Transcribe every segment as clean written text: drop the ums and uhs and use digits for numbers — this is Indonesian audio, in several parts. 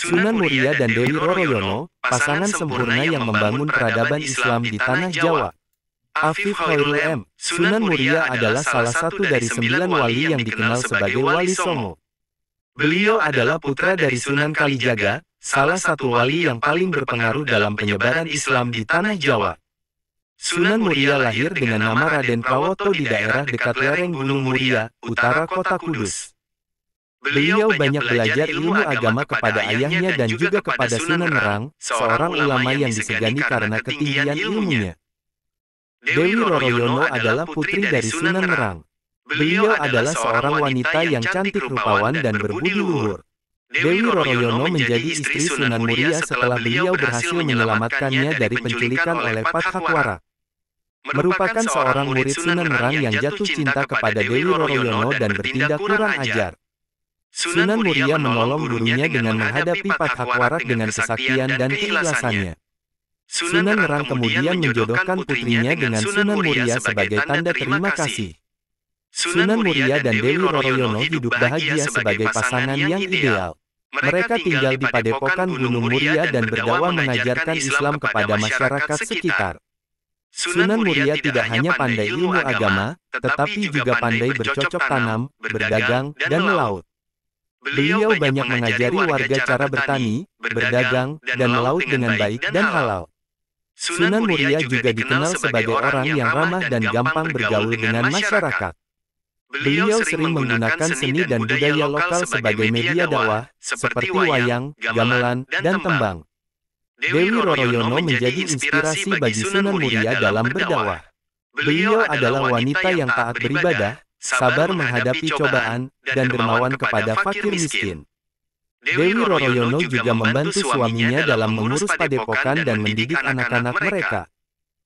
Sunan Muria dan Dewi Roroyono, pasangan sempurna yang membangun peradaban Islam di Tanah Jawa. Afif Khairul M. Sunan Muria adalah salah satu dari 9 wali yang dikenal sebagai Wali Songo. Beliau adalah putra dari Sunan Kalijaga, salah satu wali yang paling berpengaruh dalam penyebaran Islam di Tanah Jawa. Sunan Muria lahir dengan nama Raden Prawoto di daerah dekat lereng Gunung Muria, utara kota Kudus. Beliau banyak belajar ilmu agama kepada ayahnya dan juga kepada Sunan Nerang, seorang ulama yang disegani karena ketinggian ilmunya. Dewi Roroyono adalah putri dari Sunan Nerang. Beliau adalah seorang wanita yang cantik rupawan dan berbudi luhur. Dewi Roroyono menjadi istri Sunan Muria setelah beliau berhasil menyelamatkannya dari penculikan oleh Pathakwara. Merupakan seorang murid Sunan Nerang yang jatuh cinta kepada Dewi Roroyono dan bertindak kurang ajar. Sunan Muria menolong gurunya dengan menghadapi Pathakwara dengan kesaktian dan keikhlasannya. Sunan Nerang kemudian menjodohkan putrinya dengan Sunan Muria sebagai tanda terima kasih. Sunan Muria dan Dewi Roroyono hidup bahagia sebagai pasangan yang ideal. Mereka tinggal di Padepokan Gunung Muria dan berdakwah mengajarkan Islam kepada masyarakat sekitar. Sunan Muria tidak hanya pandai ilmu agama, tetapi juga pandai bercocok tanam, berdagang, dan melaut. Beliau banyak mengajari warga cara bertani, berdagang, dan melaut dengan baik dan halal. Sunan Muria juga dikenal sebagai orang yang ramah dan gampang bergaul dengan masyarakat. Beliau sering menggunakan seni dan budaya lokal sebagai media dakwah, seperti wayang, gamelan, dan tembang. Dewi Roroyono menjadi inspirasi bagi Sunan Muria dalam berdakwah. Beliau adalah wanita yang taat beribadah, sabar menghadapi cobaan, dan dermawan kepada fakir miskin. Dewi Roroyono juga membantu suaminya dalam mengurus padepokan dan mendidik anak-anak mereka.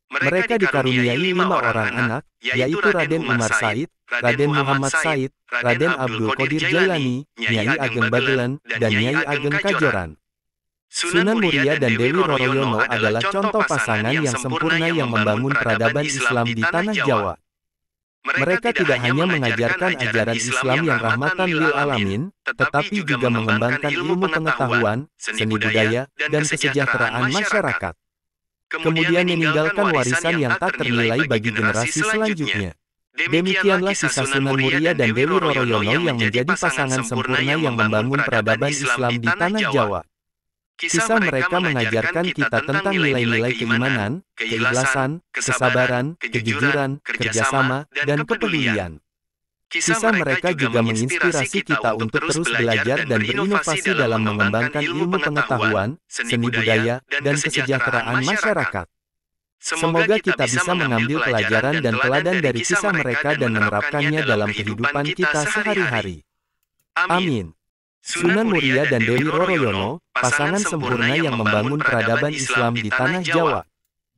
Mereka dikaruniai 5 orang anak, yaitu Raden Umar Said, Raden Muhammad Said, Raden Abdul Qadir Jailani, Nyai Ageng Bagelen, dan Nyai Ageng Kajoran. Sunan Muria dan Dewi Roroyono adalah contoh pasangan yang sempurna yang membangun peradaban Islam di Tanah Jawa. Mereka tidak hanya mengajarkan ajaran Islam yang rahmatan lil alamin, tetapi juga mengembangkan ilmu pengetahuan, seni budaya, dan kesejahteraan masyarakat. Kemudian meninggalkan warisan yang tak ternilai bagi generasi selanjutnya. Demikianlah kisah Sunan Muria dan Dewi Roroyono yang menjadi pasangan sempurna yang membangun peradaban Islam di Tanah Jawa. Kisah mereka mengajarkan kita tentang nilai-nilai keimanan, keikhlasan, kesabaran, kejujuran, kerjasama, dan kepedulian. Kisah mereka juga menginspirasi kita untuk terus belajar dan berinovasi dalam mengembangkan ilmu pengetahuan, seni budaya, dan kesejahteraan masyarakat. Semoga kita bisa mengambil pelajaran dan teladan dari kisah mereka dan menerapkannya dalam kehidupan kita sehari-hari. Amin. Sunan Muria dan Dewi Roroyono, pasangan sempurna yang membangun peradaban Islam di Tanah Jawa.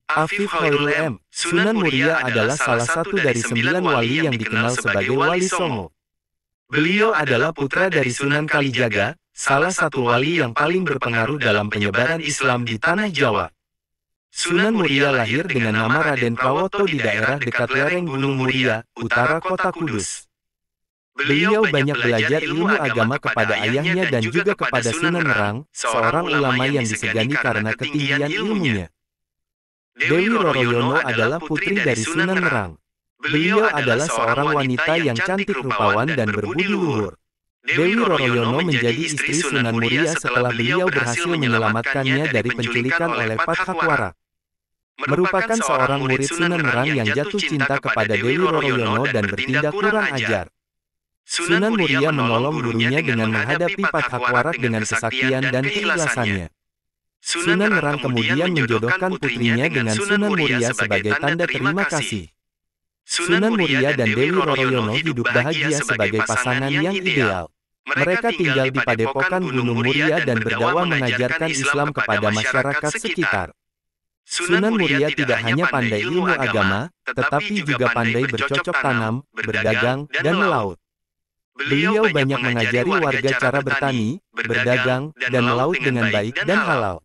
Afif Khairul M. Sunan Muria adalah salah satu dari 9 wali yang dikenal sebagai Wali Songo. Beliau adalah putra dari Sunan Kalijaga, salah satu wali yang paling berpengaruh dalam penyebaran Islam di Tanah Jawa. Sunan Muria lahir dengan nama Raden Prawoto di daerah dekat lereng Gunung Muria, utara kota Kudus. Beliau banyak belajar ilmu agama kepada ayahnya dan juga kepada Sunan Nerang, seorang ulama yang disegani karena ketinggian ilmunya. Dewi Roroyono adalah putri dari Sunan Nerang. Beliau adalah seorang wanita yang cantik rupawan dan berbudi luhur. Dewi Roroyono menjadi istri Sunan Muria setelah beliau berhasil menyelamatkannya dari penculikan oleh Pathakwara. Merupakan seorang murid Sunan Nerang yang jatuh cinta kepada Dewi Roroyono dan bertindak kurang ajar. Sunan Muria menolong gurunya dengan menghadapi Pathakwara dengan kesaktian dan keikhlasannya. Sunan Nerang kemudian menjodohkan putrinya dengan Sunan Muria sebagai tanda terima kasih. Sunan Muria dan Dewi Roroyono hidup bahagia sebagai pasangan yang ideal. Mereka tinggal di Padepokan Gunung Muria dan berdakwah mengajarkan Islam kepada masyarakat sekitar. Sunan Muria tidak hanya pandai ilmu agama, tetapi juga pandai bercocok tanam, berdagang, dan melaut. Beliau banyak mengajari warga cara bertani, berdagang, dan melaut dengan baik dan halal.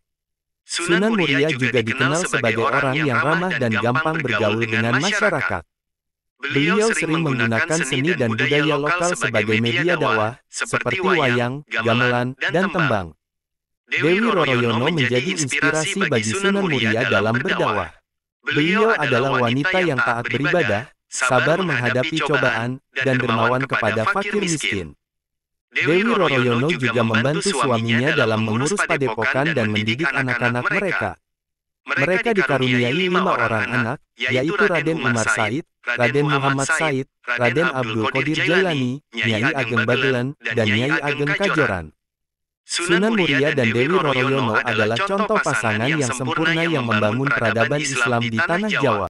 Sunan Muria juga dikenal sebagai orang yang ramah dan gampang bergaul dengan masyarakat. Beliau sering menggunakan seni dan budaya lokal sebagai media dakwah, seperti wayang, gamelan, dan tembang. Dewi Roroyono menjadi inspirasi bagi Sunan Muria dalam berdakwah. Beliau adalah wanita yang taat beribadah, sabar menghadapi cobaan, dan dermawan kepada fakir miskin. Dewi Roroyono juga membantu suaminya dalam mengurus padepokan dan mendidik anak-anak mereka. Mereka dikaruniai 5 orang anak, yaitu Raden Umar Said, Raden Muhammad Said, Raden Abdul Qadir Jailani, Nyai Ageng Bagelan, dan Nyai Ageng Kajoran. Sunan Muria dan Dewi Roroyono adalah contoh pasangan yang sempurna yang membangun peradaban Islam di tanah Jawa.